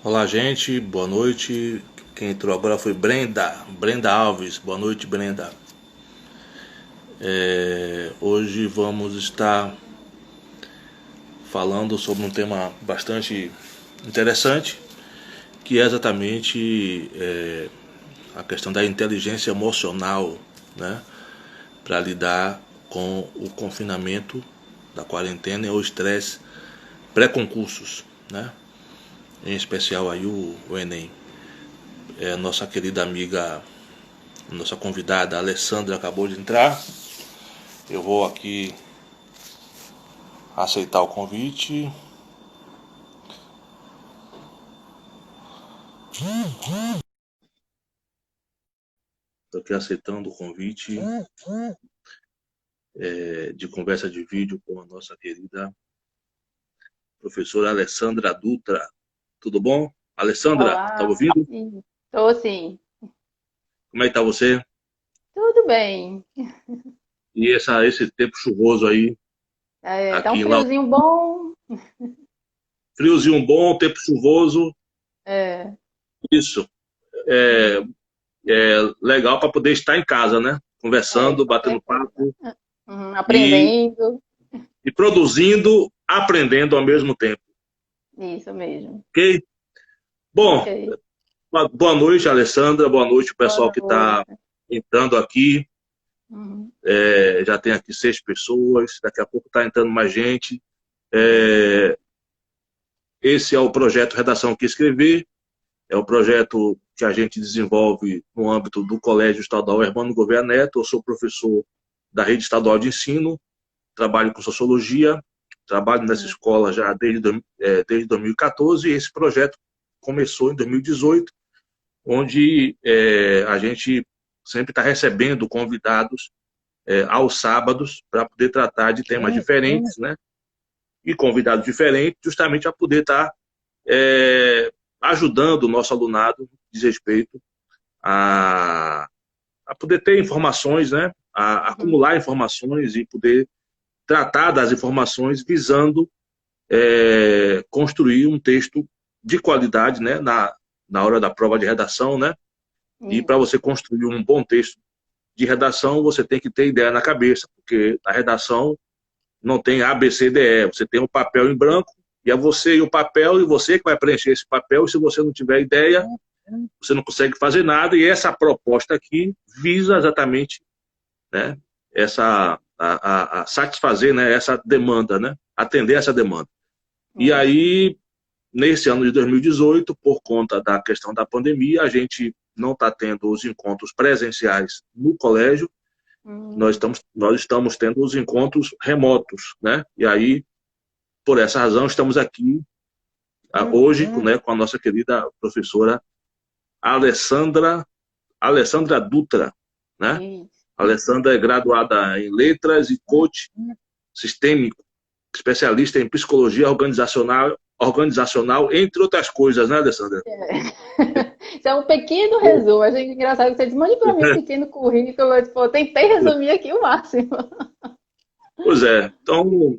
Olá, gente, boa noite. Quem entrou agora foi Brenda Alves. Boa noite, Brenda. Hoje vamos estar falando sobre um tema bastante interessante, que é exatamente a questão da inteligência emocional, né, para lidar com o confinamento da quarentena e o estresse pré-concursos, né, em especial aí o Enem. Nossa querida amiga, nossa convidada Alessandra acabou de entrar. Eu vou aqui aceitar o convite. Estou aqui aceitando o convite de conversa de vídeo com a nossa querida professora Alessandra Dutra. Tudo bom? Alessandra, tá Olá, ouvindo? estou sim. Como é que tá você? Tudo bem. E esse tempo chuvoso aí, Tá um aqui em Lauro. friozinho bom. Friozinho bom, tempo chuvoso. É, Isso. É, é legal para poder estar em casa, né? Conversando, com batendo certeza. papo e, Aprendendo. e produzindo, aprendendo ao mesmo tempo. Isso mesmo. Ok? Ok. Bom, boa noite, Alessandra. Boa noite, o Boa pessoal que está noite. entrando aqui. Uhum. Já tem aqui 6 pessoas. Daqui a pouco está entrando mais gente. É, esse é o projeto Redação que Escrever. É o projeto que a gente desenvolve no âmbito do Colégio Estadual Hermano Gouveia Neto. Eu sou professor da Rede Estadual de Ensino. Trabalho com sociologia. Trabalho nessa Uhum. escola já desde 2014. E esse projeto começou em 2018, onde a gente sempre está recebendo convidados aos sábados para poder tratar de temas diferentes, né? E convidados diferentes, justamente para poder estar ajudando o nosso alunado diz respeito a, a poder ter informações, né? A Uhum. acumular informações e poder tratar das informações visando construir um texto de qualidade, né? Na hora da prova de redação, né? E para Isso. você construir um bom texto de redação, você tem que ter ideia na cabeça, porque a redação não tem A, B, C, D, E. Você tem um papel em branco, e é você e o papel, e você que vai preencher esse papel, e se você não tiver ideia, você não consegue fazer nada, e essa proposta aqui visa exatamente, né, a satisfazer, né, essa demanda, né, atender essa demanda. E Isso. aí, nesse ano de 2018, por conta da questão da pandemia, a gente não está tendo os encontros presenciais no colégio, Uhum. nós estamos tendo os encontros remotos, né? E aí, por essa razão, estamos aqui hoje, né, com a nossa querida professora Alessandra, Alessandra Dutra, né? Isso. A Alessandra é graduada em letras e coach sistêmico, especialista em psicologia organizacional, entre outras coisas, né, Alessandra? Isso é um pequeno resumo. Achei engraçado que você disse, mande para mim um pequeno currículo. Eu, tipo, eu tentei resumir aqui o máximo. Pois é. Então,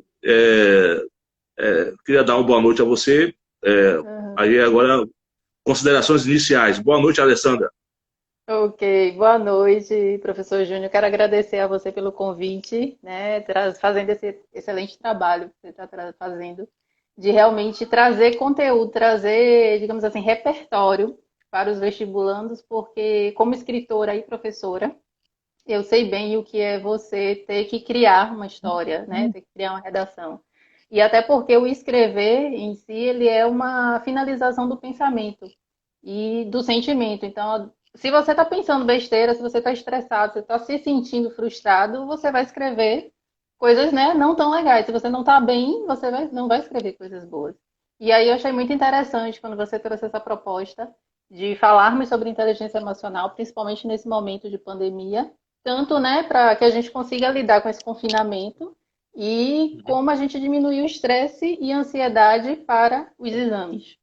queria dar uma boa noite a você. É, Uhum. aí agora, considerações iniciais. Boa noite, Alessandra. Ok, boa noite, professor Júnior. Quero agradecer a você pelo convite, né, fazendo esse excelente trabalho que você está fazendo, de realmente trazer conteúdo, trazer, digamos assim, repertório para os vestibulandos, porque como escritora e professora, eu sei bem o que é você ter que criar uma história, né, ter que criar uma redação. E até porque o escrever em si, ele é uma finalização do pensamento e do sentimento. Então, se você está pensando besteira, se você está estressado, se você está se sentindo frustrado, você vai escrever coisas, né, não tão legais. Se você não está bem, não vai escrever coisas boas. E aí eu achei muito interessante quando você trouxe essa proposta de falarmos sobre inteligência emocional, principalmente nesse momento de pandemia, tanto, né, para que a gente consiga lidar com esse confinamento e como a gente diminuir o estresse e a ansiedade para os exames.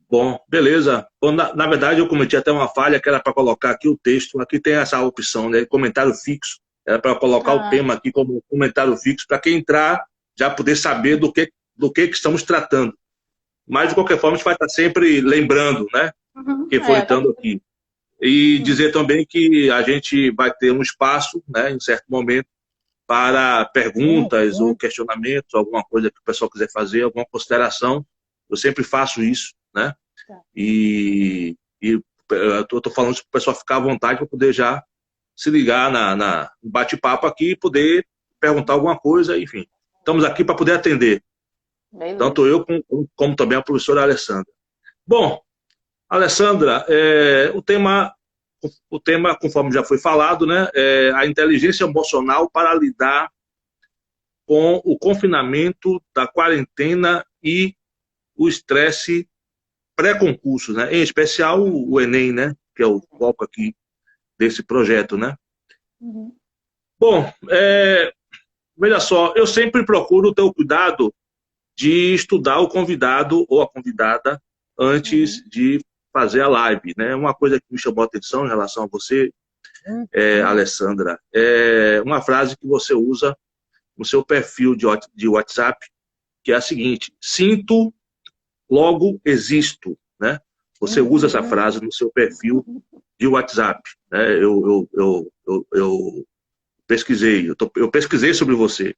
Bom, beleza. Bom, na verdade, eu cometi até uma falha que era para colocar aqui o texto. Aqui tem essa opção, né? Comentário fixo. Era para colocar o Ah, tema aqui como comentário fixo, para quem entrar já poder saber do que estamos tratando. Mas, de qualquer forma, a gente vai estar sempre lembrando, né? uhum, Quem for tá entrando tudo aqui. E bem. dizer também que a gente vai ter um espaço, né, em certo momento, para perguntas ou questionamentos, alguma coisa que o pessoal quiser fazer, alguma consideração. Eu sempre faço isso, né? Tá. E eu estou falando isso para o pessoal ficar à vontade para poder já se ligar no bate-papo aqui e poder perguntar alguma coisa, enfim. Estamos aqui para poder atender, tanto Beleza. eu como também a professora Alessandra. Bom, Alessandra, o tema, conforme já foi falado, né, é a inteligência emocional para lidar com o confinamento da quarentena e o estresse pré-concurso, né? Em especial o Enem, né? Que é o foco aqui desse projeto, né? Uhum, Bom, veja só, eu sempre procuro ter o cuidado de estudar o convidado ou a convidada antes uhum, de fazer a live, né? Uma coisa que me chamou a atenção em relação a você, Alessandra, é uma frase que você usa no seu perfil de WhatsApp, que é a seguinte: sinto, logo existo, né? Você usa essa uhum, frase no seu perfil de WhatsApp, né? Eu pesquisei, eu pesquisei sobre você.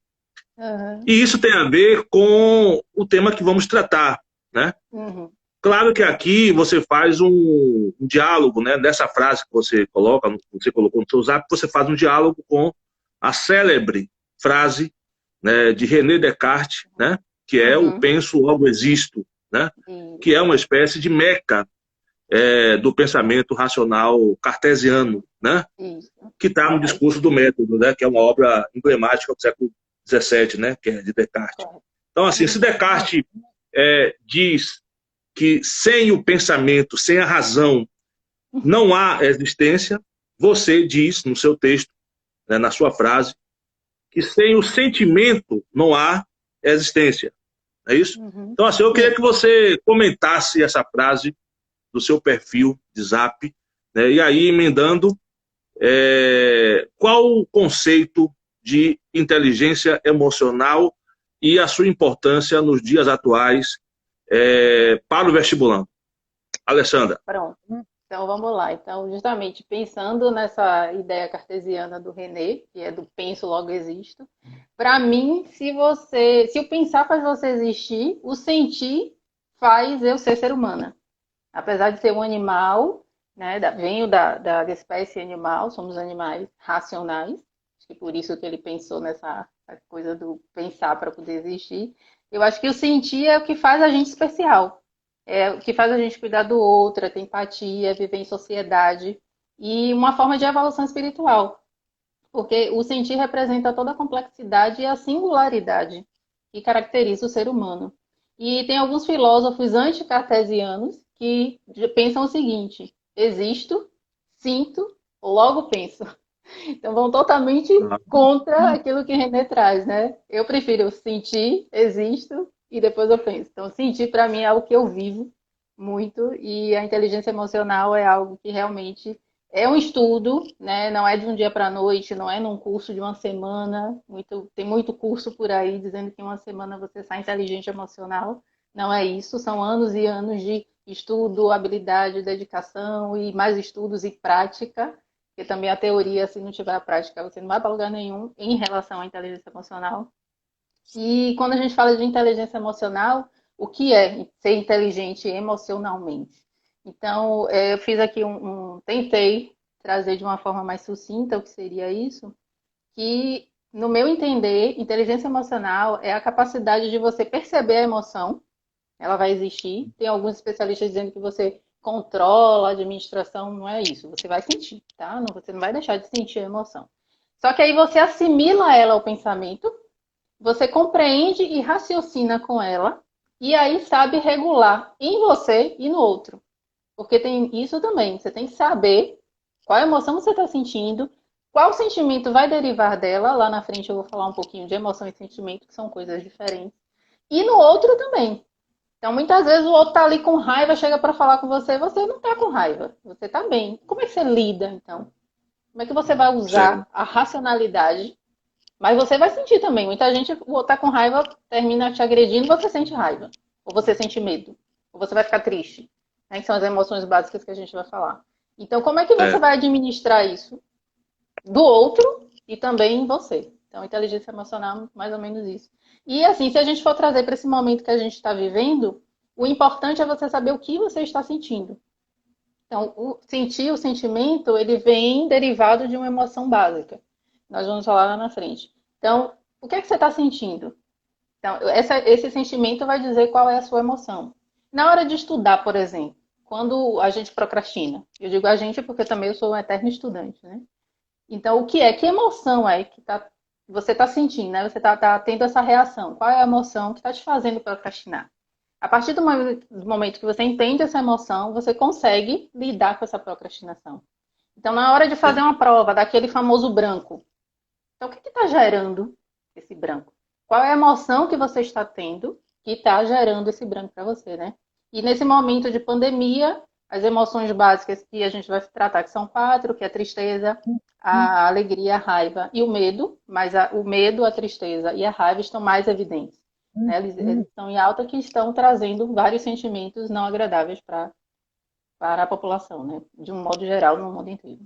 uhum, E isso tem a ver com o tema que vamos tratar, né? uhum, Claro que aqui você faz um diálogo, né? Nessa frase que você coloca, você colocou no seu zap, você faz um diálogo com a célebre frase, né, de René Descartes, né? Que é o uhum. penso, logo existo, né? Que é Isso, uma espécie de meca do pensamento racional cartesiano, né? isso. Que está no Correto, discurso do método, né? Que é uma obra emblemática do século XVII, né? Que é de Descartes. correto. Então, assim, se Uhum, Descartes diz que sem o pensamento, sem a razão, não há existência, você diz no seu texto, né, na sua frase, que sem o sentimento não há existência. É isso? uhum. Então, assim, eu queria Isso. que você comentasse essa frase do seu perfil de Zap, né, e aí emendando, qual o conceito de inteligência emocional e a sua importância nos dias atuais para o vestibulando. Alessandra. Pronto. Então vamos lá. Então, justamente pensando nessa ideia cartesiana do René, que é do penso logo existo, para mim, se o pensar faz você existir, o sentir faz eu ser ser humana. Apesar de ser um animal, né, venho da espécie animal, somos animais racionais, acho que por isso que ele pensou nessa coisa do pensar para poder existir. Eu acho que o sentir é o que faz a gente especial, é o que faz a gente cuidar do outro, ter empatia, viver em sociedade e uma forma de evolução espiritual, porque o sentir representa toda a complexidade e a singularidade que caracteriza o ser humano. E tem alguns filósofos anticartesianos que pensam o seguinte: existo, sinto, logo penso. Então vão totalmente contra aquilo que René traz, né? Eu prefiro sentir, existo e depois eu penso. Então sentir para mim é algo que eu vivo muito e a inteligência emocional é algo que realmente é um estudo, né? Não é de um dia para a noite, não é num curso de uma semana. Tem muito curso por aí dizendo que em uma semana você sai inteligente emocional. Não é isso, são anos e anos de estudo, habilidade, dedicação e mais estudos e prática. Porque também a teoria, se não tiver a prática, você não vai para lugar nenhum em relação à inteligência emocional. E quando a gente fala de inteligência emocional, o que é ser inteligente emocionalmente? Então, eu fiz aqui tentei trazer de uma forma mais sucinta o que seria isso, que, no meu entender, inteligência emocional é a capacidade de você perceber a emoção, ela vai existir. Tem alguns especialistas dizendo que você controla a administração, não é isso. Você vai sentir, tá? Não, você não vai deixar de sentir a emoção. Só que aí você assimila ela ao pensamento, você compreende e raciocina com ela, e aí sabe regular em você e no outro. Porque tem isso também. Você tem que saber qual emoção você está sentindo, qual sentimento vai derivar dela. Lá na frente eu vou falar um pouquinho de emoção e sentimento, que são coisas diferentes. E no outro também. Então, muitas vezes o outro tá ali com raiva, chega para falar com você, você não tá com raiva, você tá bem. Como é que você lida, então? Como é que você vai usar a racionalidade? Mas você vai sentir também. Muita gente tá com raiva, termina te agredindo, você sente raiva. Ou você sente medo. Ou você vai ficar triste. Né? Que são as emoções básicas que a gente vai falar. Então, como é que você vai administrar isso do outro e também em você? Então, inteligência emocional, mais ou menos isso. E assim, se a gente for trazer para esse momento que a gente está vivendo, o importante é você saber o que você está sentindo. Então, o sentimento, ele vem derivado de uma emoção básica. Nós vamos falar lá na frente. Então, o que é que você está sentindo? Então, esse sentimento vai dizer qual é a sua emoção. Na hora de estudar, por exemplo, quando a gente procrastina, eu digo a gente porque também eu sou um eterno estudante, né? Então, o que é? Que emoção é que você está sentindo, né? Você está tendo essa reação. Qual é a emoção que está te fazendo procrastinar? A partir do momento que você entende essa emoção, você consegue lidar com essa procrastinação. Então, na hora de fazer uma prova, daquele famoso branco, então o que está gerando esse branco? Qual é a emoção que você está tendo que está gerando esse branco para você, né? E nesse momento de pandemia, as emoções básicas que a gente vai tratar, que são 4, que é a tristeza, a alegria, a raiva e o medo, mas o medo, a tristeza e a raiva estão mais evidentes. Né? Eles estão em alta, que estão trazendo vários sentimentos não agradáveis para a população, né? De um modo geral, no mundo inteiro.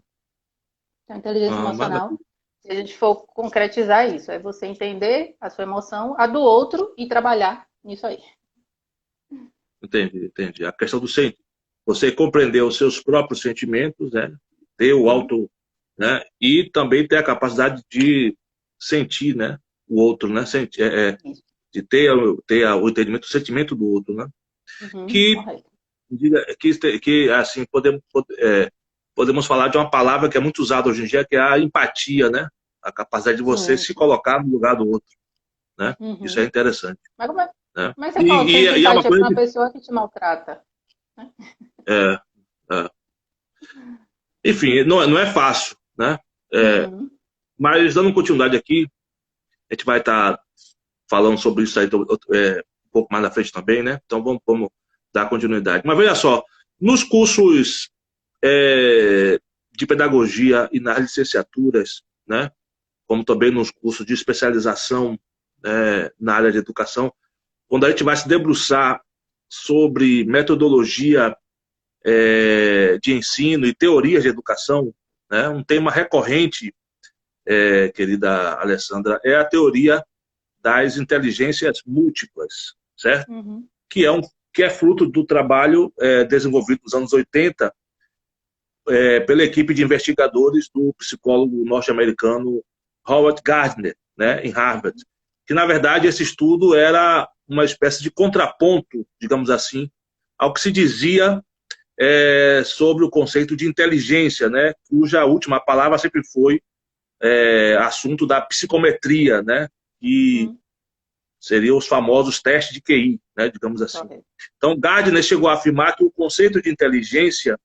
Então, a inteligência emocional, se a gente for concretizar isso, é você entender a sua emoção, a do outro e trabalhar nisso aí. Entendi. A questão do sentimento. Você compreender os seus próprios sentimentos, né? Ter o auto, né? E também ter a capacidade de sentir, né? O outro, né? De ter o entendimento do sentimento do outro, né? Que assim, podemos falar de uma palavra que é muito usada hoje em dia, que é a empatia, né? A capacidade de você se colocar no lugar do outro, né? Isso é interessante. Mas como é, né? Mas você pode ter empatia para uma pessoa que te maltrata? Né? Enfim, não é fácil, né? Mas dando continuidade aqui, a gente vai estar falando sobre isso aí um pouco mais na frente também, né? Então vamos dar continuidade. Mas veja só, nos cursos de pedagogia e nas licenciaturas, né? Como também nos cursos de especialização na área de educação, quando a gente vai se debruçar sobre metodologia de ensino e teorias de educação, né? Um tema recorrente, querida Alessandra, é a teoria das inteligências múltiplas, certo? Que é fruto do trabalho desenvolvido nos anos 80 pela equipe de investigadores do psicólogo norte-americano Howard Gardner, né, em Harvard. Que, na verdade, esse estudo era uma espécie de contraponto, digamos assim, ao que se dizia sobre o conceito de inteligência, né, cuja última palavra sempre foi assunto da psicometria, né, que seriam os famosos testes de QI, né, digamos assim. Então, Gardner chegou a afirmar que o conceito de inteligência,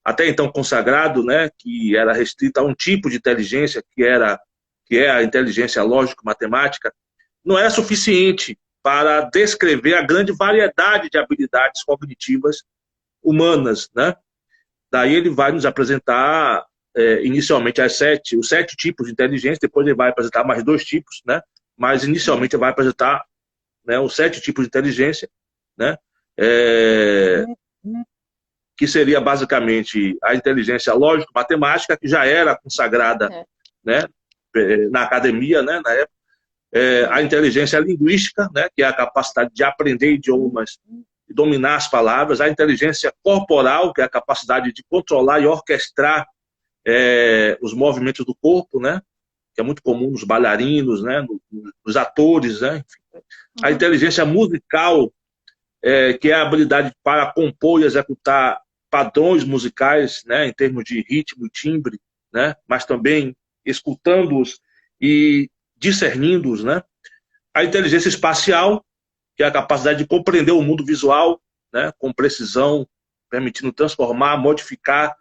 até então consagrado, né, que era restrito a um tipo de inteligência, que é a inteligência lógico-matemática, não é suficiente para descrever a grande variedade de habilidades cognitivas humanas, né? Daí ele vai nos apresentar inicialmente os 7 tipos de inteligência, depois ele vai apresentar mais 2 tipos, né? Mas inicialmente ele vai apresentar, né, os 7 tipos de inteligência, né? Que seria basicamente a inteligência lógico-matemática, que já era consagrada né, na academia, né, na época. A inteligência linguística, né, que é a capacidade de aprender idiomas e dominar as palavras. A inteligência corporal, que é a capacidade de controlar e orquestrar os movimentos do corpo, né, que é muito comum nos bailarinos, né, nos atores. Né, enfim. A inteligência musical, que é a habilidade para compor e executar padrões musicais, né, em termos de ritmo e timbre, né, mas também escutando-os e discernindo-os, né. A inteligência espacial, que é a capacidade de compreender o mundo visual, né, com precisão, permitindo transformar, modificar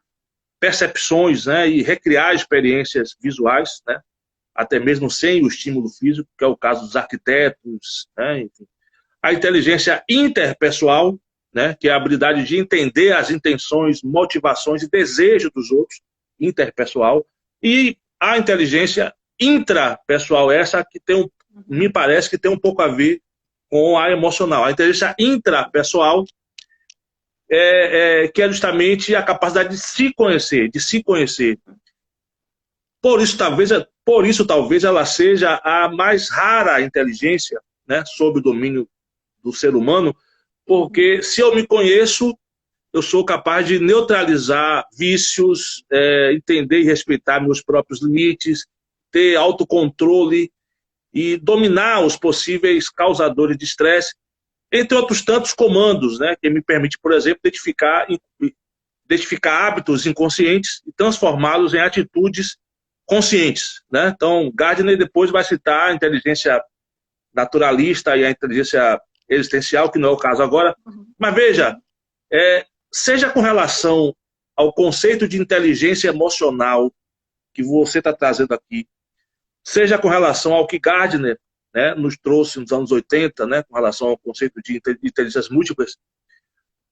percepções, né, e recriar experiências visuais, né, até mesmo sem o estímulo físico, que é o caso dos arquitetos, né, enfim. A inteligência interpessoal, né, que é a habilidade de entender as intenções, motivações e desejos dos outros, interpessoal, e a inteligência intrapessoal, essa que tem me parece que tem um pouco a ver com a emocional. A inteligência intrapessoal que é justamente a capacidade de se conhecer, de se conhecer. Por isso, talvez ela seja a mais rara inteligência, né, sob o domínio do ser humano, porque se eu me conheço, eu sou capaz de neutralizar vícios, entender e respeitar meus próprios limites, ter autocontrole e dominar os possíveis causadores de estresse, entre outros tantos comandos, né, que me permite, por exemplo, identificar hábitos inconscientes e transformá-los em atitudes conscientes, né? Então, Gardner depois vai citar a inteligência naturalista e a inteligência existencial, que não é o caso agora. Mas veja, seja com relação ao conceito de inteligência emocional que você está trazendo aqui, seja com relação ao que Gardner, né, nos trouxe nos anos 80, né, com relação ao conceito de inteligências múltiplas,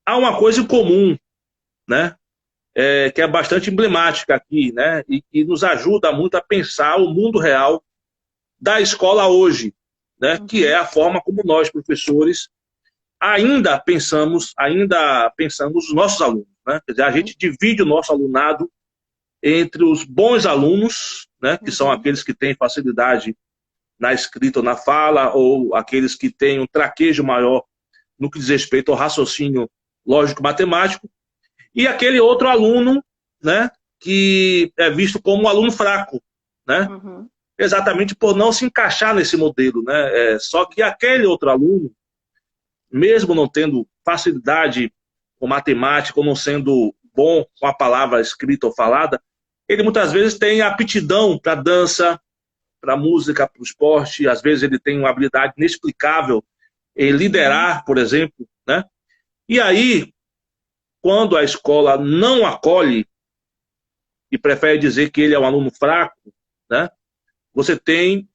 há uma coisa em comum, né, que é bastante emblemática aqui, né, e que nos ajuda muito a pensar o mundo real da escola hoje, né, que é a forma como nós, professores, ainda pensamos os nossos alunos. Né? Quer dizer, a gente divide o nosso alunado entre os bons alunos, né, que são aqueles que têm facilidade na escrita ou na fala, ou aqueles que têm um traquejo maior no que diz respeito ao raciocínio lógico-matemático, e aquele outro aluno, né, que é visto como um aluno fraco, né, exatamente por não se encaixar nesse modelo. Né? Só que aquele outro aluno, mesmo não tendo facilidade com matemática, ou não sendo bom com a palavra escrita ou falada, ele muitas vezes tem aptidão para dança, para música, para o esporte, às vezes ele tem uma habilidade inexplicável em liderar, por exemplo. Né? E aí, quando a escola não acolhe e prefere dizer que ele é um aluno fraco, né, você tem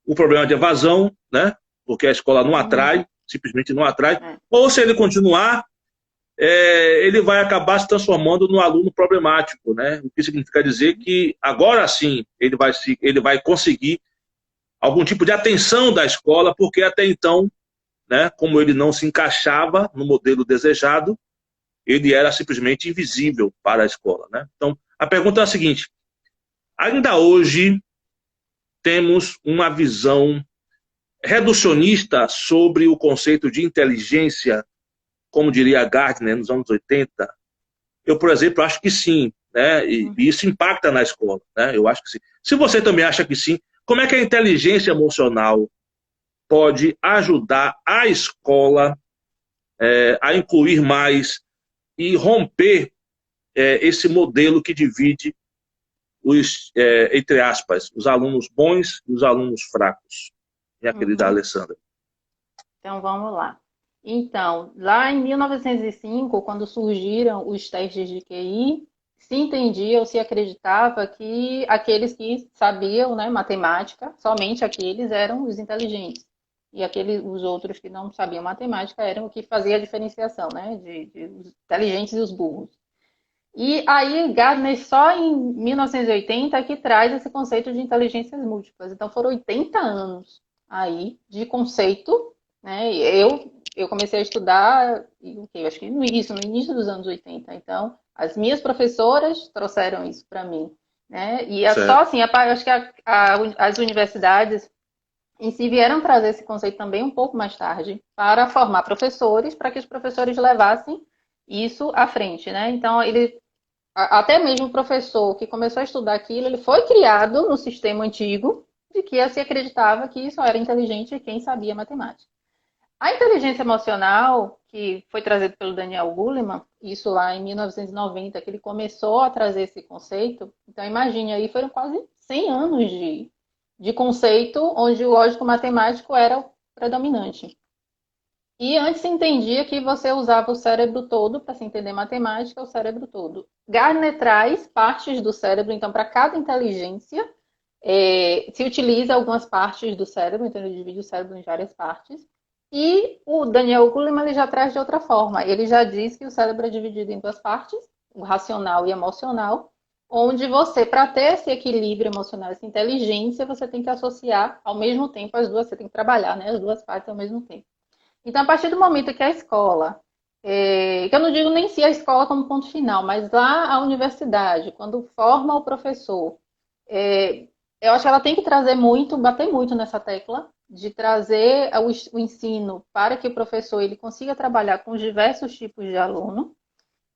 um problema de evasão, né, porque a escola não atrai, simplesmente não atrai, ou se ele continuar, ele vai acabar se transformando num aluno problemático, né? O que significa dizer que agora sim ele vai conseguir algum tipo de atenção da escola, porque até então, né, como ele não se encaixava no modelo desejado, ele era simplesmente invisível para a escola. Né? Então, a pergunta é a seguinte: ainda hoje temos uma visão reducionista sobre o conceito de inteligência, como diria Gardner nos anos 80? Eu, por exemplo, acho que sim, né? E isso impacta na escola. Né? Eu acho que sim. Se você também acha que sim, como é que a inteligência emocional pode ajudar a escola a incluir mais e romper esse modelo que divide entre aspas, os alunos bons e os alunos fracos? Minha querida Alessandra. Então, vamos lá. Então, lá em 1905, quando surgiram os testes de QI, se entendia ou se acreditava que aqueles que sabiam, né, matemática, somente aqueles eram os inteligentes. E os outros que não sabiam matemática eram o que fazia a diferenciação, né, de os inteligentes e os burros. E aí, Gardner, só em 1980 que traz esse conceito de inteligências múltiplas. Então, foram 80 anos aí de conceito, né? Eu comecei a estudar, eu acho que no início dos anos 80. Então, as minhas professoras trouxeram isso para mim. Né? E só assim, eu acho que as universidades em si vieram trazer esse conceito também um pouco mais tarde, para formar professores, para que os professores levassem isso à frente. Né? Então, até mesmo o professor que começou a estudar aquilo, ele foi criado no sistema antigo de que se acreditava que só era inteligente quem sabia matemática. A inteligência emocional, que foi trazida pelo Daniel Goleman, isso lá em 1990, que ele começou a trazer esse conceito, então imagine aí, foram quase 100 anos de conceito onde o lógico-matemático era o predominante. E antes se entendia que você usava o cérebro todo para se entender matemática, o cérebro todo. Gardner traz partes do cérebro, então para cada inteligência se utiliza algumas partes do cérebro, então ele divide o cérebro em várias partes. E o Daniel Goleman ele já traz de outra forma. Ele já diz que o cérebro é dividido em duas partes, o racional e emocional, onde você, para ter esse equilíbrio emocional, essa inteligência, você tem que associar ao mesmo tempo as duas, você tem que trabalhar, né, as duas partes ao mesmo tempo. Então, a partir do momento que a escola, que eu não digo nem se a escola como ponto final, mas lá a universidade, quando forma o professor, é, eu acho que ela tem que trazer muito, bater muito nessa tecla, de trazer o ensino para que o professor ele consiga trabalhar com os diversos tipos de aluno.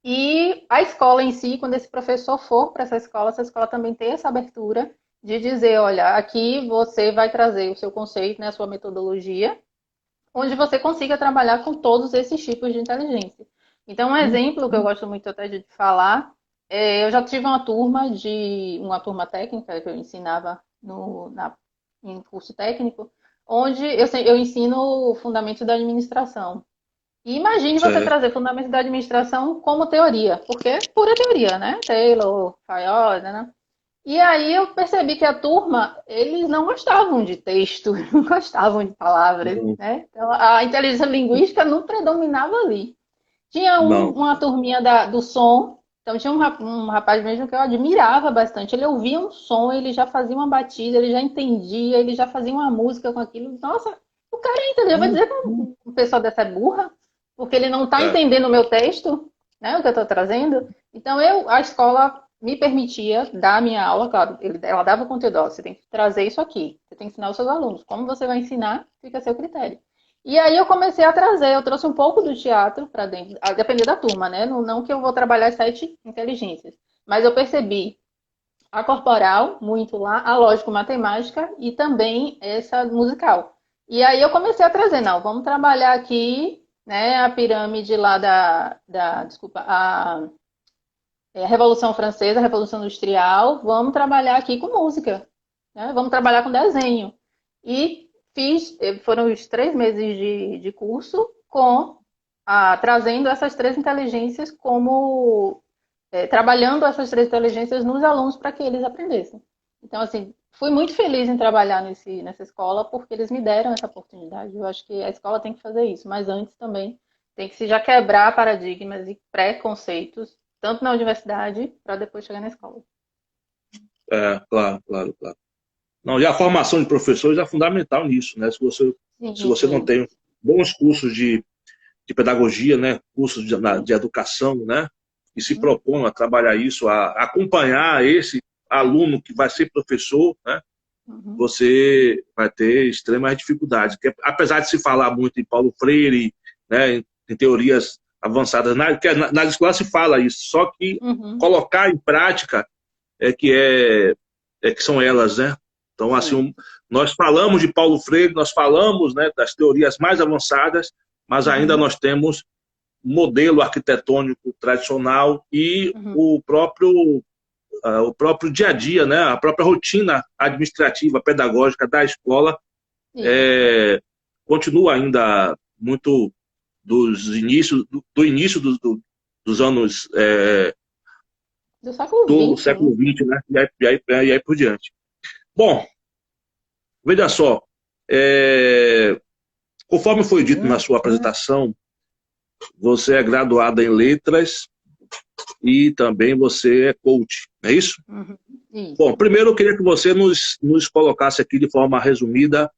E a escola em si, quando esse professor for para essa escola também tem essa abertura de dizer, olha, aqui você vai trazer o seu conceito, né, a sua metodologia, onde você consiga trabalhar com todos esses tipos de inteligência. Então, um exemplo que eu gosto muito até de falar, eu já tive uma turma técnica que eu ensinava em curso técnico, onde eu ensino fundamentos da administração. E imagine você Certo. trazer fundamentos da administração como teoria, porque é pura teoria, né? Taylor, Fayol, né? E aí eu percebi que a turma, eles não gostavam de texto, não gostavam de palavras, Não, né? Então a inteligência linguística não predominava ali. Tinha não. uma turminha do som, então tinha um rapaz mesmo que eu admirava bastante. Ele ouvia um som, ele já fazia uma batida, ele já entendia, ele já fazia uma música com aquilo. Nossa, o cara entendeu. Eu vou dizer que uma pessoa dessa é burra, porque ele não está É, entendendo o meu texto, né, o que eu estou trazendo. Então a escola me permitia dar a minha aula, claro, ela dava o conteúdo, ó, você tem que trazer isso aqui, você tem que ensinar os seus alunos. Como você vai ensinar, fica a seu critério. E aí eu comecei a trazer, eu trouxe um pouco do teatro para dentro, a depender da turma, né? Não, não que eu vou trabalhar as 7 inteligências, mas eu percebi a corporal, muito lá, a lógico-matemática e também essa musical. E aí eu comecei a trazer, não, vamos trabalhar aqui, né, a pirâmide lá desculpa, a Revolução Francesa, a Revolução Industrial, vamos trabalhar aqui com música, né? Vamos trabalhar com desenho. E foram os 3 meses de curso trazendo essas 3 inteligências como, trabalhando essas 3 inteligências nos alunos para que eles aprendessem. Então, assim, fui muito feliz em trabalhar nessa escola porque eles me deram essa oportunidade. Eu acho que a escola tem que fazer isso, mas antes também tem que se já quebrar paradigmas e preconceitos, tanto na universidade para depois chegar na escola. claro, claro, claro. Não, e a formação de professores é fundamental nisso, né? Se você não Sim. tem bons cursos de pedagogia, né? Cursos de educação, né? E se propõe a trabalhar isso, a acompanhar esse aluno que vai ser professor, né? Uhum. Você vai ter extremas dificuldades. Porque, apesar de se falar muito em Paulo Freire, né? Em teorias avançadas, nas escolas se fala isso, só que Uhum. colocar em prática é que são elas, né? Então, assim, Sim. nós falamos de Paulo Freire, nós falamos, né, das teorias mais avançadas, mas ainda Uhum. nós temos o modelo arquitetônico tradicional e Uhum. o próprio dia a dia, né, a própria rotina administrativa, pedagógica da escola Isso. continua ainda muito do início dos anos Do século do XX, né? século XX, né, e aí por diante. Bom, veja só, é, conforme foi dito na sua apresentação, você é graduada em letras e também você é coach, não é isso? Uhum. Bom, Isso. primeiro eu queria que você nos colocasse aqui de forma resumida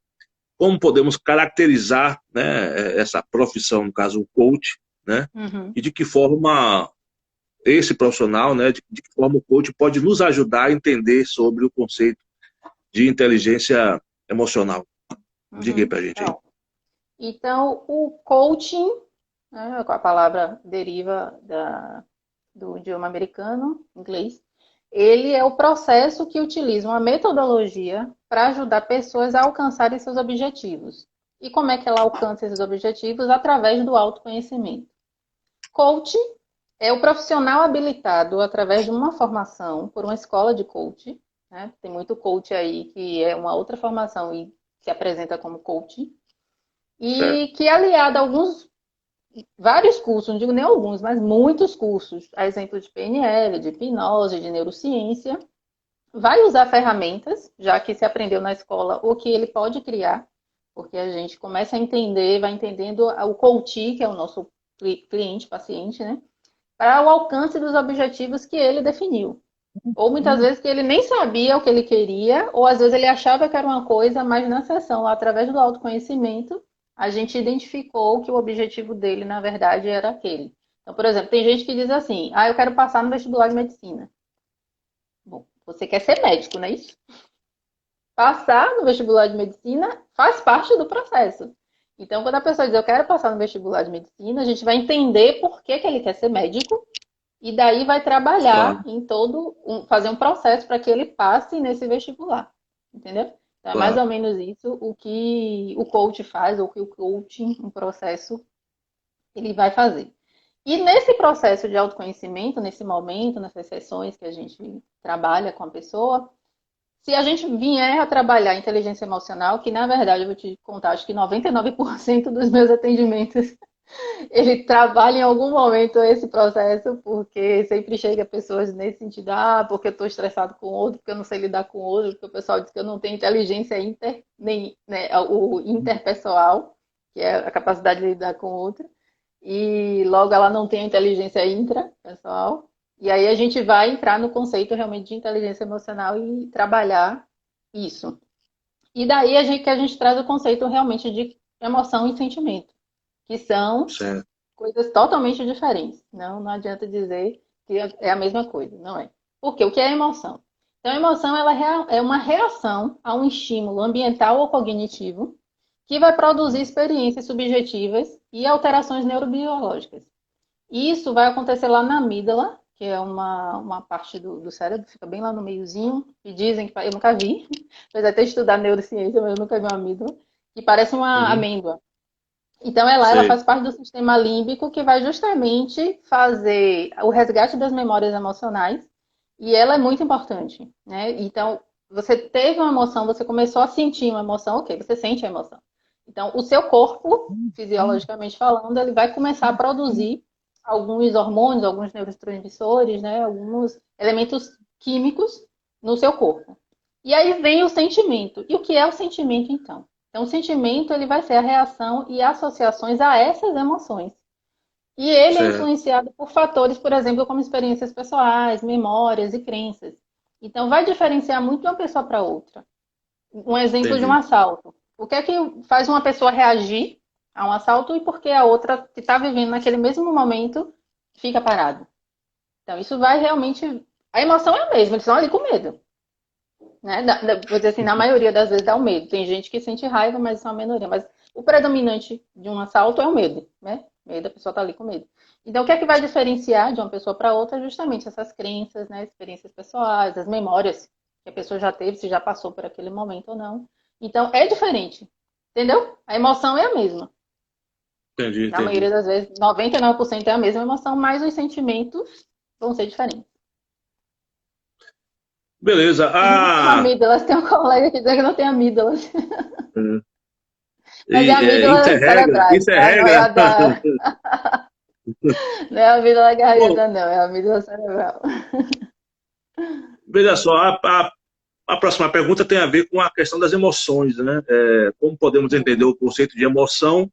como podemos caracterizar, né, essa profissão, no caso o coach, né, Uhum. e de que forma esse profissional, né, de que forma o coach pode nos ajudar a entender sobre o conceito de inteligência emocional. Diga aí Uhum. pra gente aí. Então, o coaching, né, a palavra deriva do idioma americano, inglês, ele é o processo que utiliza uma metodologia para ajudar pessoas a alcançarem seus objetivos. E como é que ela alcança esses objetivos? Através do autoconhecimento. Coach é o profissional habilitado através de uma formação por uma escola de coach, né? Tem muito coach aí que é uma outra formação e se apresenta como coach, Certo. e que é aliado a vários cursos, não digo nem alguns, mas muitos cursos, a exemplo de PNL, de hipnose, de neurociência, vai usar ferramentas, já que se aprendeu na escola o que ele pode criar, porque a gente começa a entender, vai entendendo o coach, que é o nosso cliente, paciente, né? Para o alcance dos objetivos que ele definiu. Ou muitas vezes que ele nem sabia o que ele queria, ou às vezes ele achava que era uma coisa, mas na sessão, através do autoconhecimento, a gente identificou que o objetivo dele, na verdade, era aquele. Então, por exemplo, tem gente que diz assim: ah, eu quero passar no vestibular de medicina. Bom, você quer ser médico, não é isso? Passar no vestibular de medicina faz parte do processo. Então, quando a pessoa diz eu quero passar no vestibular de medicina, a gente vai entender por que que ele quer ser médico e daí vai trabalhar Claro, em fazer um processo para que ele passe nesse vestibular. Entendeu? Então, é mais claro. ou menos isso o que o coach faz, ou o que o coaching, um processo, ele vai fazer. E nesse processo de autoconhecimento, nesse momento, nessas sessões que a gente trabalha com a pessoa, se a gente vier a trabalhar inteligência emocional, que na verdade eu vou te contar, acho que 99% dos meus atendimentos ele trabalha em algum momento esse processo, porque sempre chega pessoas nesse sentido, ah, porque eu estou estressado com outro, porque eu não sei lidar com outro, porque o pessoal diz que eu não tenho inteligência nem, né, o interpessoal, que é a capacidade de lidar com outro, e logo ela não tem a inteligência intrapessoal. E aí a gente vai entrar no conceito realmente de inteligência emocional e trabalhar isso. E daí que a gente traz o conceito realmente de emoção e sentimento, que são Certo. coisas totalmente diferentes. Não adianta dizer que é a mesma coisa, não é. Porque o que é emoção? Então, a emoção ela é uma reação a um estímulo ambiental ou cognitivo que vai produzir experiências subjetivas e alterações neurobiológicas. Isso vai acontecer lá na amígdala, que é uma parte do cérebro, fica bem lá no meiozinho, e dizem que, eu nunca vi, apesar de ter estudado neurociência, mas eu nunca vi uma amígdala, que parece uma Uhum. amêndoa. Então, ela Sei. faz parte do sistema límbico que vai justamente fazer o resgate das memórias emocionais e ela é muito importante, né? Então, você teve uma emoção, você começou a sentir uma emoção, ok, você sente a emoção. Então, o seu corpo, fisiologicamente falando, ele vai começar a produzir alguns hormônios, alguns neurotransmissores, né? Alguns elementos químicos no seu corpo. E aí vem o sentimento. E o que é o sentimento, então? Então, o sentimento ele vai ser a reação e associações a essas emoções. E ele é Certo. influenciado por fatores, por exemplo, como experiências pessoais, memórias e crenças. Então, vai diferenciar muito de uma pessoa para outra. Um exemplo de um Entendi. assalto. O que é que faz uma pessoa reagir a um assalto e por que a outra que está vivendo naquele mesmo momento fica parado? Então, isso vai realmente. A emoção é a mesma, eles estão ali com medo. Né? Vou dizer assim, na maioria das vezes dá o medo. Tem gente que sente raiva, mas isso é uma minoria. Mas o predominante de um assalto é o medo, né? Medo, a pessoa tá ali com medo. Então, o que é que vai diferenciar de uma pessoa para outra? Justamente essas crenças, né? Experiências pessoais, as memórias que a pessoa já teve, se já passou por aquele momento ou não. Então, é diferente. Entendeu? A emoção é a mesma. Entendi, Na entendi. maioria das vezes, 99% é a mesma emoção, mas os sentimentos vão ser diferentes. Beleza. E não são amígdalas, tem um colega que diz que não tem amígdalas. Mas é a Isso é amígdala regra? cerebrais, Isso é tá? Não é a regra? da. Não é a amígdala Bom, garganta, não, é a amígdala cerebral. veja só, a próxima pergunta tem a ver com a questão das emoções, né? Como podemos entender o conceito de emoção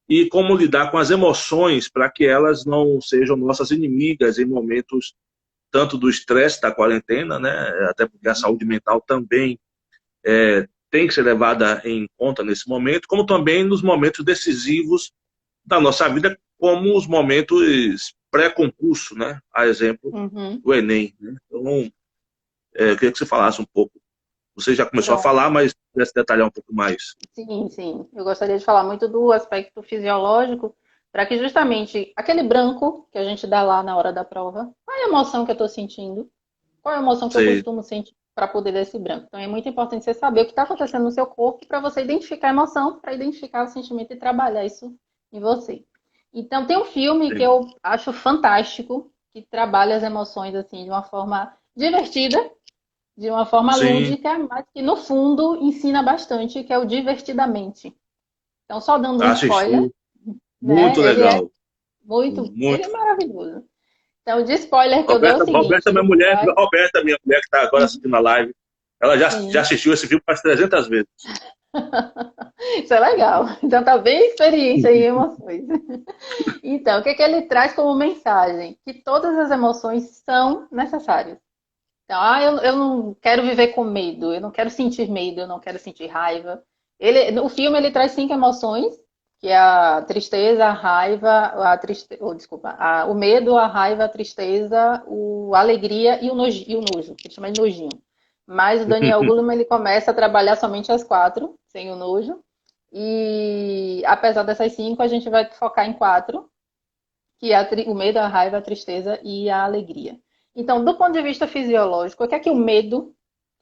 e como lidar com as emoções para que elas não sejam nossas inimigas em momentos tanto do estresse da quarentena, né? Até porque a saúde mental também tem que ser levada em conta nesse momento, como também nos momentos decisivos da nossa vida, como os momentos pré-concurso, né? A exemplo Uhum. do Enem. Né? Então, eu queria que você falasse um pouco. Você já começou a Pronto. falar, mas pudesse detalhar um pouco mais. Sim, sim. Eu gostaria de falar muito do aspecto fisiológico, para que justamente aquele branco que a gente dá lá na hora da prova, qual é a emoção que eu estou sentindo? Qual é a emoção que eu Sei, costumo sentir para poder dar esse branco? Então é muito importante você saber o que está acontecendo no seu corpo para você identificar a emoção, para identificar o sentimento e trabalhar isso em você. Então tem um filme que entendi. eu acho fantástico, que trabalha as emoções assim de uma forma divertida, de uma forma Sim, lúdica, mas que no fundo ensina bastante, que é o Divertidamente. Então só dando um spoiler, assisti. Muito né? Ele é legal. ele é Muito. maravilhoso. Então, de spoiler que eu dou é o Roberta, seguinte, minha ele mulher, vai. Roberta, minha mulher que está agora assistindo a live, ela já Sim. assistiu esse filme umas 300 vezes. Isso é legal. Então tá bem experiência em emoções. Então, o que que ele traz como mensagem? Que todas as emoções são necessárias. Então, eu não quero viver com medo, eu não quero sentir medo, eu não quero sentir raiva. O filme ele traz 5 emoções, que é a tristeza, a raiva, desculpa, o medo, a raiva, a tristeza, a alegria e o nojo, que ele chama de nojinho. Mas o Daniel Goleman ele começa a trabalhar somente as 4, sem o nojo. E apesar dessas 5, a gente vai focar em 4, que é o medo, a raiva, a tristeza e a alegria. Então, do ponto de vista fisiológico, o que é que o medo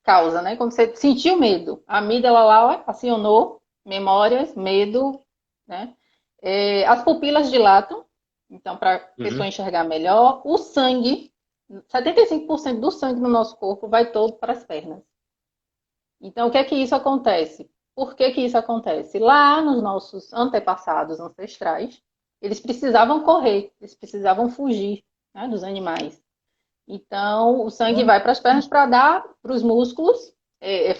causa, né? Quando você sentiu medo, a amígdala lá acionou memórias, medo, né? As pupilas dilatam, então, para a pessoa enxergar melhor. O sangue, 75% do sangue no nosso corpo vai todo para as pernas. Então, o que é que isso acontece? Por que que isso acontece? Lá nos nossos antepassados ancestrais, eles precisavam correr, eles precisavam fugir, né, dos animais. Então, o sangue vai para as pernas para dar para os músculos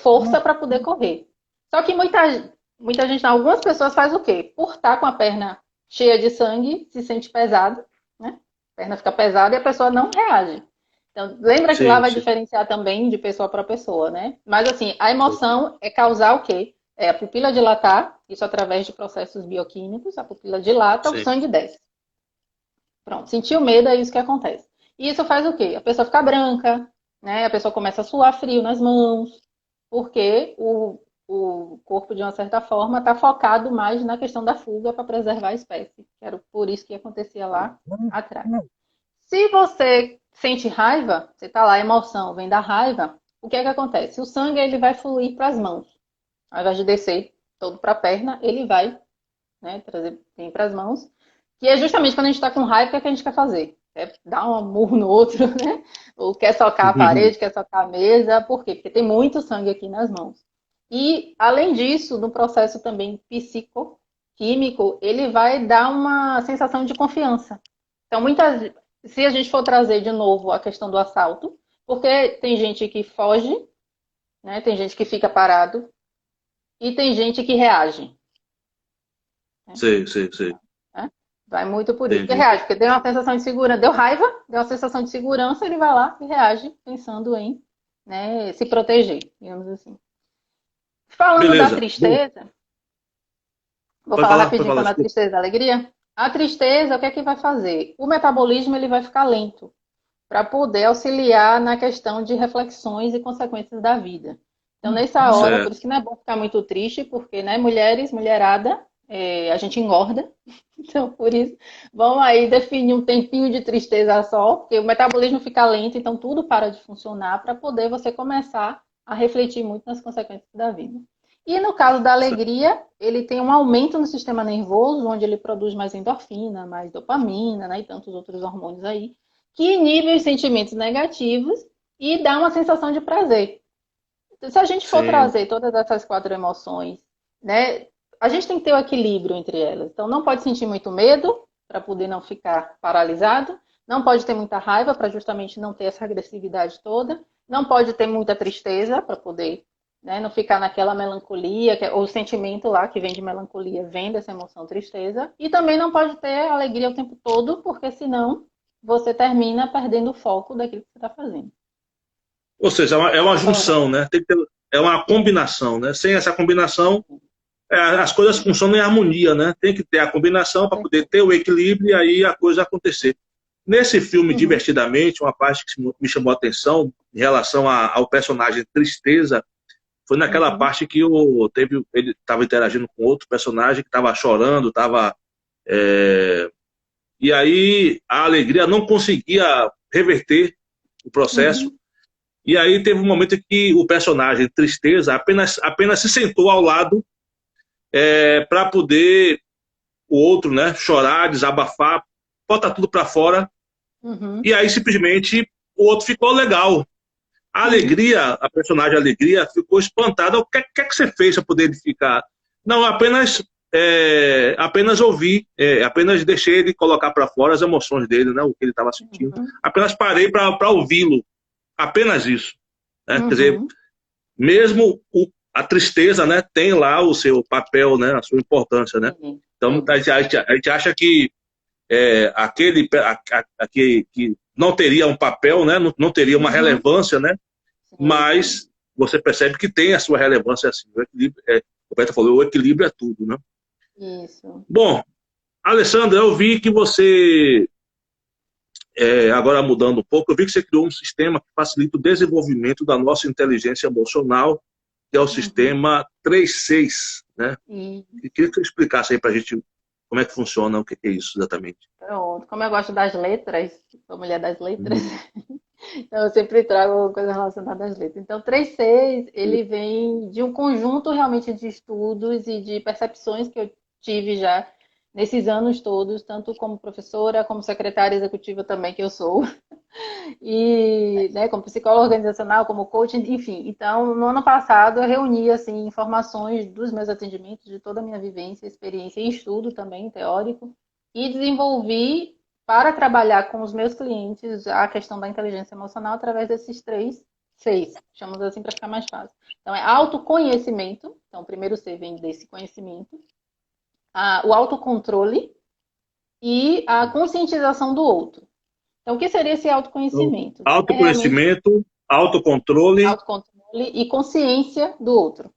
força para poder correr. Só que muita gente, algumas pessoas faz o quê? Por estar com a perna cheia de sangue, se sente pesado, né? A perna fica pesada e a pessoa não reage. Então, lembra que lá vai diferenciar também de pessoa para pessoa, né? Mas assim, a emoção é causar o quê? É a pupila dilatar, isso através de processos bioquímicos, a pupila dilata, o sangue desce. Pronto, sentiu medo, é isso que acontece. E isso faz o quê? A pessoa fica branca, né? A pessoa começa a suar frio nas mãos, porque o corpo, de uma certa forma, está focado mais na questão da fuga para preservar a espécie. Que era por isso que acontecia lá atrás. Se você sente raiva, você está lá, a emoção vem da raiva, o que é que acontece? O sangue ele vai fluir para as mãos. Ao invés de descer todo para a perna, ele vai, né, trazer bem para as mãos. Que é justamente quando a gente está com raiva, o que é que a gente quer fazer? Quer dar um murro no outro, né? Ou quer socar a parede, quer socar a mesa. Por quê? Porque tem muito sangue aqui nas mãos. E, além disso, no processo também psicoquímico, ele vai dar uma sensação de confiança. Então, se a gente for trazer de novo a questão do assalto, porque tem gente que foge, né? Tem gente que fica parado e tem gente que reage. Né? Sei. Vai muito por isso. Porque reage, porque deu uma sensação de segurança, deu raiva, deu uma sensação de segurança, ele vai lá e reage pensando em, né, se proteger, digamos assim. Falando da tristeza, vou falar rapidinho sobre a tristeza e a alegria. A tristeza, o que é que vai fazer? O metabolismo ele vai ficar lento para poder auxiliar na questão de reflexões e consequências da vida. Então, nessa hora, por isso que não é bom ficar muito triste, porque, né, mulherada, a gente engorda. Então, por isso, vamos aí definir um tempinho de tristeza só, porque o metabolismo fica lento, então tudo para de funcionar para poder você começar a refletir muito nas consequências da vida. E no caso da alegria, ele tem um aumento no sistema nervoso, onde ele produz mais endorfina, mais dopamina, né, e tantos outros hormônios aí, que inibem os sentimentos negativos e dá uma sensação de prazer. Se a gente for trazer todas essas 4 emoções, né, a gente tem que ter o equilíbrio entre elas. Então, não pode sentir muito medo, para poder não ficar paralisado. Não pode ter muita raiva, para justamente não ter essa agressividade toda. Não pode ter muita tristeza, para poder, né, não ficar naquela melancolia, ou o sentimento lá que vem de melancolia, vem dessa emoção tristeza. E também não pode ter alegria o tempo todo, porque senão você termina perdendo o foco daquilo que você está fazendo. Ou seja, é uma junção, né? Tem que ter, é uma combinação, né? Sem essa combinação, as coisas funcionam em harmonia, né? Tem que ter a combinação para poder ter o equilíbrio e aí a coisa acontecer. Nesse filme, Divertidamente, uma parte que me chamou a atenção em relação ao personagem Tristeza foi naquela parte que ele estava interagindo com outro personagem que estava chorando, e aí a alegria não conseguia reverter o processo. E aí teve um momento que o personagem Tristeza apenas se sentou ao lado para poder o outro, né, chorar, desabafar, botar tudo para fora. E aí simplesmente o outro ficou legal. A Alegria, a personagem Alegria, ficou espantada. O que é que você fez para poder ficar? Não, apenas ouvi, apenas deixei ele colocar para fora as emoções dele, né, o que ele estava sentindo. Apenas parei para ouvi-lo. Apenas isso. Né? Quer dizer, mesmo a tristeza, né, tem lá o seu papel, né, a sua importância. Né? Então, a gente acha que aquele que não teria um papel, né, não teria uma relevância, né, mas você percebe que tem a sua relevância assim. O equilíbrio, o Petra falou, o equilíbrio é tudo, né? Isso. Bom, Alessandra, eu vi que você, agora mudando um pouco, eu vi que você criou um sistema que facilita o desenvolvimento da nossa inteligência emocional, que é o sistema 3-6, né? E E queria que você explicasse aí para a gente como é que funciona, o que é isso exatamente. pronto. Como eu gosto das letras, sou mulher das letras, Uhum. então eu sempre trago coisa relacionada às letras. Então, 3-6, ele vem de um conjunto realmente de estudos e de percepções que eu tive já nesses anos todos, tanto como professora, como secretária executiva também, que eu sou. E, né, como psicóloga organizacional, como coaching, enfim. Então, no ano passado, eu reuni assim informações dos meus atendimentos, de toda a minha vivência, experiência e estudo também teórico, e desenvolvi para trabalhar com os meus clientes a questão da inteligência emocional através desses 3 Cs, chamamos assim para ficar mais fácil. Então, é autoconhecimento. Então, o primeiro C vem desse conhecimento, o autocontrole e a conscientização do outro. Então, o que seria esse Então, autoconhecimento? É realmente autoconhecimento, autocontrole, autocontrole e consciência do outro.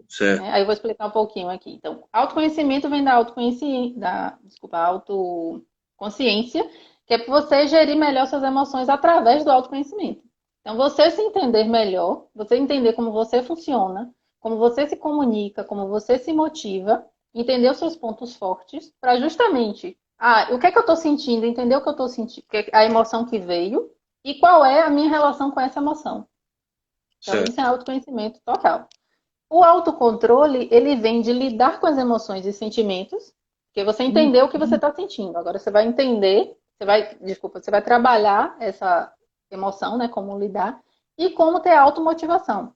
certo. Né? Aí eu vou explicar um pouquinho aqui. Então, autoconhecimento vem da autoconsciência, desculpa, autoconsciência, que é para você gerir melhor suas emoções através do autoconhecimento. Então, você se entender melhor, você entender como você funciona, como você se comunica, como você se motiva, entender os seus pontos fortes, para justamente, o que é que eu estou sentindo, entender o que eu estou sentindo, a emoção que veio, e qual é a minha relação com essa emoção. Então, isso é Certo. autoconhecimento total. O autocontrole, ele vem de lidar com as emoções e sentimentos, porque você entendeu o que você está sentindo. Agora você vai entender, você vai trabalhar essa emoção, né, como lidar, e como ter automotivação.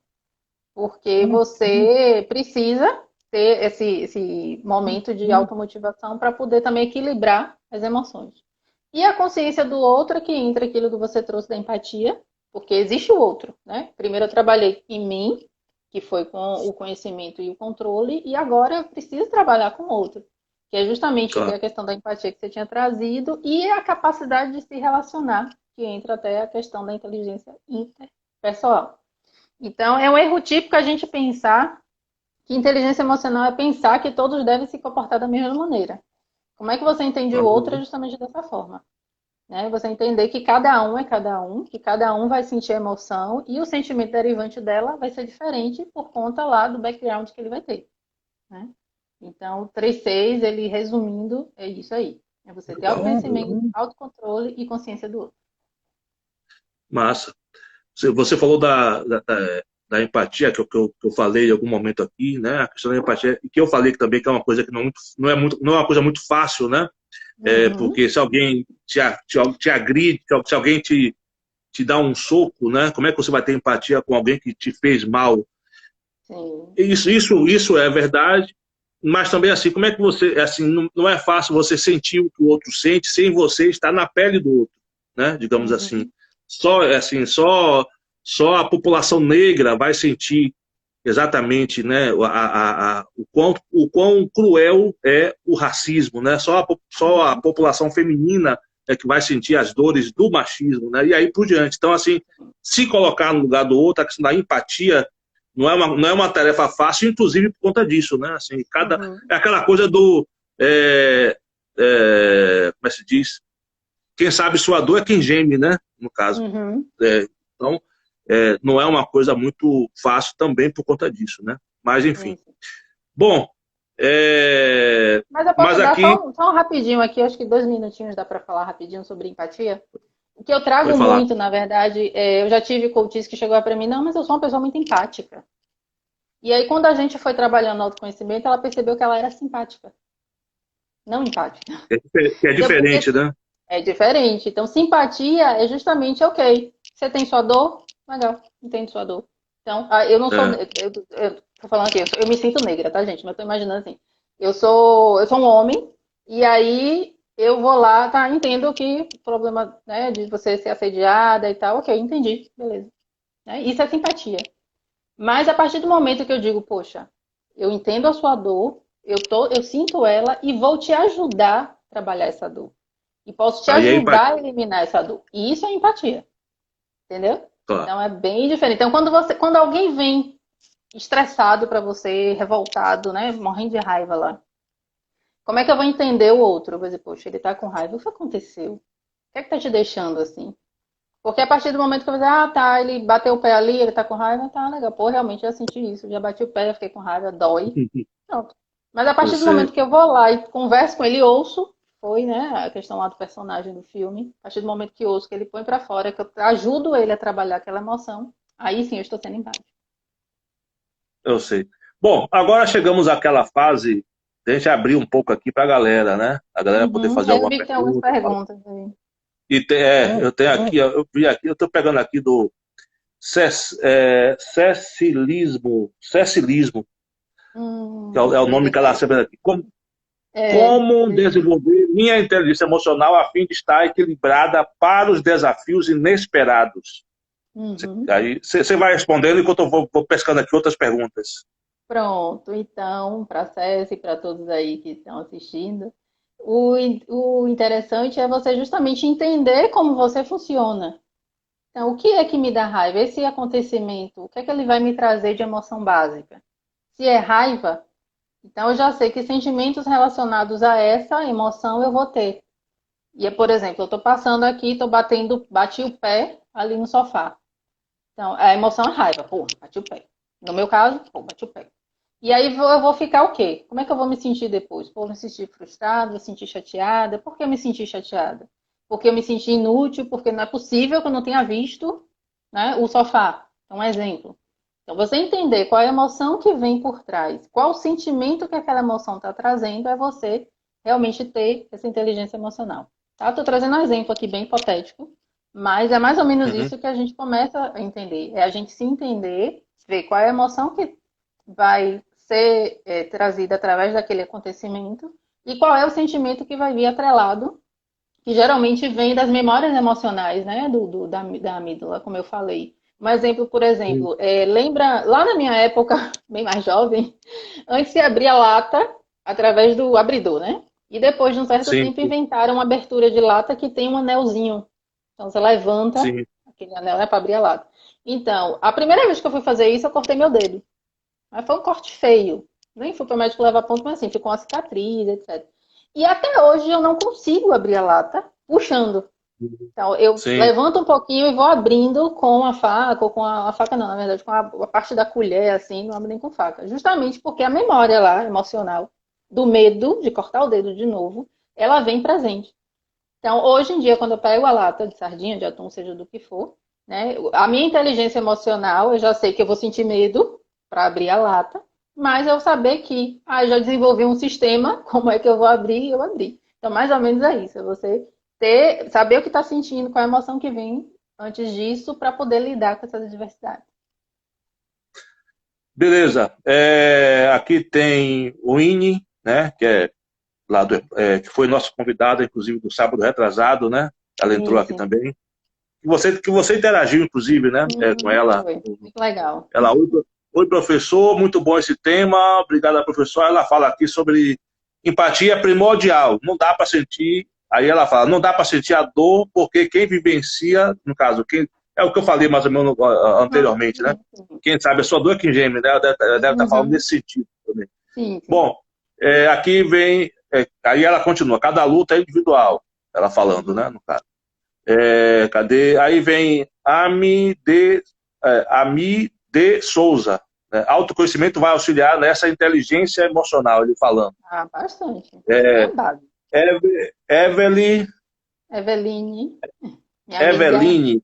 Porque você precisa ter esse momento de automotivação para poder também equilibrar as emoções. E a consciência do outro é que entra aquilo que você trouxe da empatia, porque existe o outro, né? Primeiro eu trabalhei em mim, que foi com o conhecimento e o controle, e agora eu preciso trabalhar com o outro, que é justamente ter Claro. a questão da empatia que você tinha trazido e a capacidade de se relacionar, que entra até a questão da inteligência interpessoal. Então, é um erro típico a gente pensar que inteligência emocional é pensar que todos devem se comportar da mesma maneira. Como é que você entende o outro é justamente dessa forma. Né? Você entender que cada um é cada um, que cada um vai sentir emoção e o sentimento derivante dela vai ser diferente por conta lá do background que ele vai ter. Né? Então, o 3-6, ele resumindo, é isso aí. É você ter Legal. autoconhecimento, autocontrole e consciência do outro. Massa. Você falou da empatia, que eu falei em algum momento aqui, né? A questão da empatia, e que eu falei que também que é uma coisa que não é uma coisa muito fácil, né? Uhum. Porque se alguém te agride, se alguém te dá um soco, né? Como é que você vai ter empatia com alguém que te fez mal? Sim. Isso é verdade, mas também assim, como é que você, assim, não é fácil você sentir o que o outro sente sem você estar na pele do outro, né? Digamos assim. Uhum. Só a população negra vai sentir exatamente, né, o quão cruel é o racismo, né? Só a população feminina é que vai sentir as dores do machismo, né? E aí por diante. Então, assim, se colocar no lugar do outro, a questão da empatia não é uma tarefa fácil, inclusive por conta disso, né? Assim, Uhum. é aquela coisa do como é que se diz? Quem sabe sua dor é quem geme, né? No caso. Uhum. Então, não é uma coisa muito fácil também por conta disso, né? Mas, enfim. Sim, sim. Bom, Mas eu mas posso dar aqui, só um rapidinho aqui, acho que 2 minutinhos dá para falar rapidinho sobre empatia. O que eu trago pode falar. muito, na verdade, eu já tive coaches que chegou para mim, não, mas eu sou uma pessoa muito empática. E aí, quando a gente foi trabalhando no autoconhecimento, ela percebeu que ela era simpática, não empática. Que é Então, porque diferente, né? é diferente. Então, simpatia é justamente, ok, você tem sua dor? Legal, entendo sua dor. Então, eu não sou. É. Eu tô falando aqui, eu me sinto negra, tá, gente? Mas eu tô imaginando assim. Eu sou um homem, e aí eu vou lá, tá? Entendo que o problema, né, de você ser assediada e tal, ok, entendi, beleza. Né? Isso é simpatia. Mas a partir do momento que eu digo, poxa, eu entendo a sua dor, eu sinto ela e vou te ajudar a trabalhar essa dor. E posso te Aí é ajudar a empatia. eliminar essa dor. E isso é empatia, entendeu? Claro. Então é bem diferente. Então quando alguém vem estressado para você, revoltado, né, morrendo de raiva lá, como é que eu vou entender o outro? Eu vou dizer, poxa, ele tá com raiva, o que aconteceu? O que é que tá te deixando assim? Porque a partir do momento que eu vou dizer, ah, tá, ele bateu o pé ali, ele tá com raiva, tá legal. Pô, realmente já senti isso, já bati o pé, já fiquei com raiva, dói. Pronto. Mas a partir do Você, momento que eu vou lá e converso com ele, ouço, foi, né, a questão lá do personagem do filme. A partir do momento que ouço, que ele põe pra fora, que eu ajudo ele a trabalhar aquela emoção, aí sim eu estou sendo empática. eu sei. Bom, agora chegamos àquela fase de a gente abrir um pouco aqui para a galera, né? A galera poder Uhum. fazer Eu alguma vi que tem algumas pergunta. perguntas aí. Eu tenho aqui, eu vi aqui, eu estou pegando aqui do Cecilismo, que é o Deixa eu nome ver que ela qual recebeu aqui. é. Como desenvolver minha inteligência emocional a fim de estar equilibrada para os desafios inesperados? Uhum. Aí você vai respondendo enquanto eu vou pescando aqui outras perguntas. Pronto, então, para a César e para todos aí que estão assistindo, o interessante é você justamente entender como você funciona. Então, o que é que me dá raiva? Esse acontecimento, o que é que ele vai me trazer de emoção básica? Se é raiva, então eu já sei que sentimentos relacionados a essa emoção eu vou ter. E é, por exemplo, eu estou passando aqui, bati o pé ali no sofá. Então, a emoção é raiva, pô, bati o pé. No meu caso, pô, bati o pé. E aí eu vou ficar o quê? Como é que eu vou me sentir depois? Vou me sentir frustrada, vou me sentir chateada. Por que eu me senti chateada? Porque eu me senti inútil, porque não é possível que eu não tenha visto, né, o sofá. É um exemplo. Então, você entender qual é a emoção que vem por trás, qual o sentimento que aquela emoção está trazendo, é você realmente ter essa inteligência emocional. Tá? Estou trazendo um exemplo aqui bem hipotético, mas é mais ou menos Uhum. isso que a gente começa a entender. É a gente se entender, ver qual é a emoção que vai ser trazida através daquele acontecimento e qual é o sentimento que vai vir atrelado, que geralmente vem das memórias emocionais, né, da amígdala, como eu falei. Um exemplo, por exemplo, lembra lá na minha época, bem mais jovem, antes se abria lata através do abridor, né? E depois de um certo Sim, tempo inventaram uma abertura de lata que tem um anelzinho. Então você levanta sim, aquele anel é para abrir a lata. Então, a primeira vez que eu fui fazer isso, eu cortei meu dedo. Mas foi um corte feio. Nem fui para o médico levar ponto, mas assim, ficou uma cicatriz, etc. E até hoje eu não consigo abrir a lata puxando. Então, eu sim. levanto um pouquinho e vou abrindo com a faca, ou com a faca não, na verdade, com a parte da colher, assim, não abro nem com faca. Justamente porque a memória lá, emocional, do medo de cortar o dedo de novo, ela vem presente. Então, hoje em dia, quando eu pego a lata de sardinha, de atum, seja do que for, né, a minha inteligência emocional, eu já sei que eu vou sentir medo para abrir a lata, mas eu saber que já desenvolvi um sistema, como é que eu vou abrir, eu abri. Então, mais ou menos é isso, é você saber o que está sentindo, qual é a emoção que vem antes disso, para poder lidar com essas adversidades. Beleza. Aqui tem o Ine, né? Que foi nosso convidado, inclusive, do sábado retrasado, né? Ela entrou aqui Isso. também. Que você interagiu, inclusive, né? Com ela. Foi. Muito legal. Ela, oi, professor, muito bom esse tema. Obrigada, professor. Ela fala aqui sobre empatia primordial. Não dá para sentir. Aí ela fala, não dá para sentir a dor porque quem vivencia, no caso, quem é o que eu falei mais ou menos anteriormente, né? Sim, sim. Quem sabe a sua dor é quem geme, né? Ela deve estar falando Uhum. nesse sentido também. Sim, sim. Bom, aqui vem. Aí ela continua, cada luta é individual. Ela falando, né? Uhum. No caso. Cadê? Aí vem Ami de Souza. Né? Autoconhecimento vai auxiliar nessa inteligência emocional, ele falando. Ah, bastante. É a É, base. Evelyn, Eveline, minha amiga. Eveline,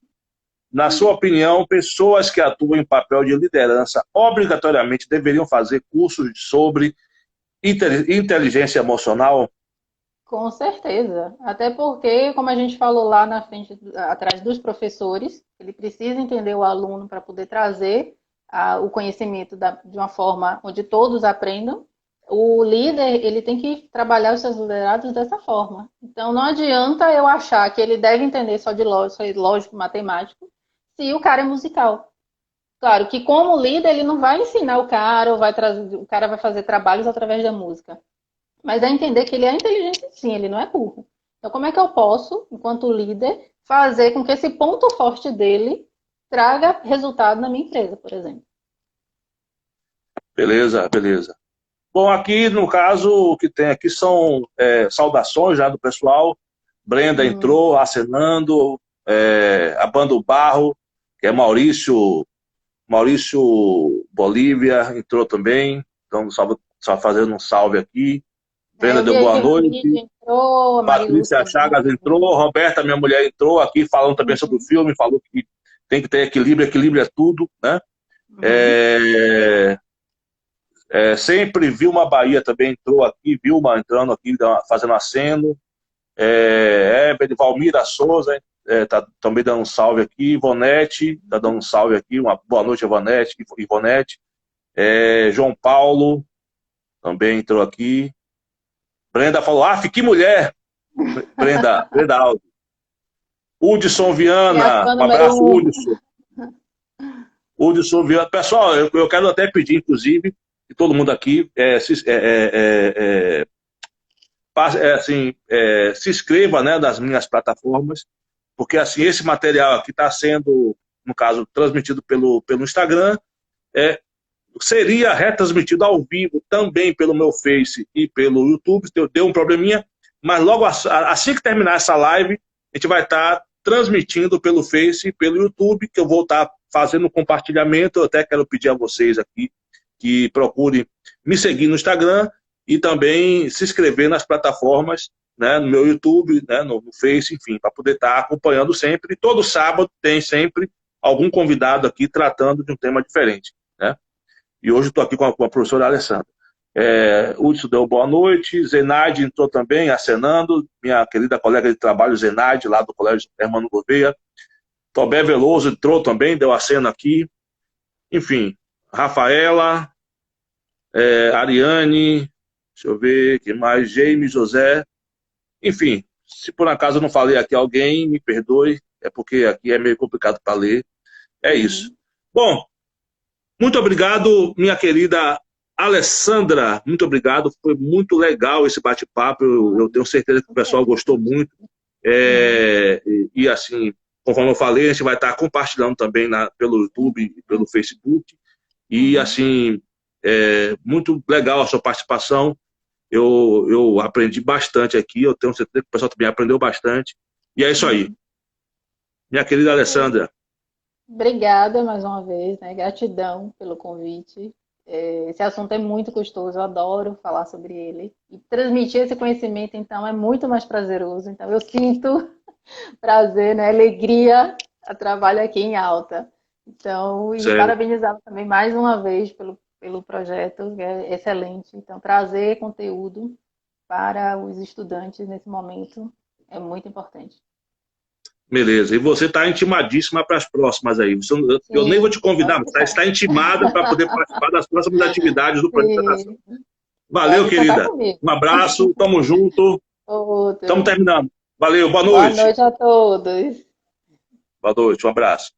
na sua opinião, pessoas que atuam em papel de liderança obrigatoriamente deveriam fazer cursos sobre inteligência emocional? Com certeza. Até porque, como a gente falou lá na frente, atrás dos professores, ele precisa entender o aluno para poder trazer o conhecimento de uma forma onde todos aprendam. O líder, ele tem que trabalhar os seus liderados dessa forma. Então, não adianta eu achar que ele deve entender só de lógico matemático, se o cara é musical. Claro que como líder, ele não vai ensinar o cara, ou vai trazer, o cara vai fazer trabalhos através da música. Mas é entender que ele é inteligente sim, ele não é burro. Então, como é que eu posso, enquanto líder, fazer com que esse ponto forte dele traga resultado na minha empresa, por exemplo. Beleza, beleza. Bom, aqui no caso, o que tem aqui são saudações já do pessoal. Brenda entrou acenando, Abando Barro, que é Maurício Bolívia entrou também. Então, só fazendo um salve aqui. Brenda deu boa noite. Entrou, Patrícia Chagas entrou. Roberta, minha mulher, entrou aqui falando também sobre o filme. Falou que tem que ter equilíbrio, equilíbrio é tudo, né? Sempre Vilma Bahia também entrou aqui, Vilma entrando aqui, fazendo aceno. Valmira Souza tá também dando um salve aqui. Ivonete tá dando um salve aqui. Uma boa noite, Ivonete. João Paulo também entrou aqui. Brenda falou, que mulher! Brenda Alves. Hudson Viana, um abraço, Hudson. Hudson Viana. Pessoal, eu quero até pedir, inclusive, que todo mundo aqui se inscreva, né, nas minhas plataformas, porque assim, esse material aqui está sendo, no caso, transmitido pelo Instagram, seria retransmitido ao vivo também pelo meu Face e pelo YouTube. Deu um probleminha, mas logo assim que terminar essa live, a gente vai estar transmitindo pelo Face e pelo YouTube, que eu vou estar fazendo um compartilhamento. Eu até quero pedir a vocês aqui que procurem me seguir no Instagram e também se inscrever nas plataformas, né, no meu YouTube, né, no Face, enfim, para poder estar acompanhando sempre. E todo sábado tem sempre algum convidado aqui tratando de um tema diferente, né? E hoje estou aqui com a professora Alessandra. Hudson deu boa noite, Zenaide entrou também, acenando, minha querida colega de trabalho Zenaide, lá do Colégio Hermano Gouveia. Tobé Veloso entrou também, deu aceno aqui. Enfim, Rafaela, Ariane, deixa eu ver, que mais? Jaime José. Enfim, se por acaso eu não falei aqui alguém, me perdoe, é porque aqui é meio complicado para ler. É isso. Bom, muito obrigado, minha querida Alessandra, muito obrigado, foi muito legal esse bate-papo, eu tenho certeza que o pessoal gostou muito, e assim, conforme eu falei, a gente vai estar compartilhando também pelo YouTube e pelo Facebook, e assim, muito legal a sua participação, eu aprendi bastante aqui, eu tenho certeza que o pessoal também aprendeu bastante, e é isso aí. Minha querida Alessandra. Obrigada mais uma vez, né? Gratidão pelo convite. Esse assunto é muito gostoso, eu adoro falar sobre ele. E transmitir esse conhecimento, então, é muito mais prazeroso. Então, eu sinto prazer, né? Alegria a trabalho aqui em Alta. Então, e parabenizá-lo também mais uma vez pelo projeto, que é excelente. Então, trazer conteúdo para os estudantes nesse momento é muito importante. Beleza, e você está intimadíssima para as próximas aí. Eu nem vou te convidar, você está intimada para poder participar das próximas atividades do Projeto. Valeu, querida. Um abraço, tamo junto. Estamos terminando. Valeu, boa noite. Boa noite a todos. Boa noite, um abraço.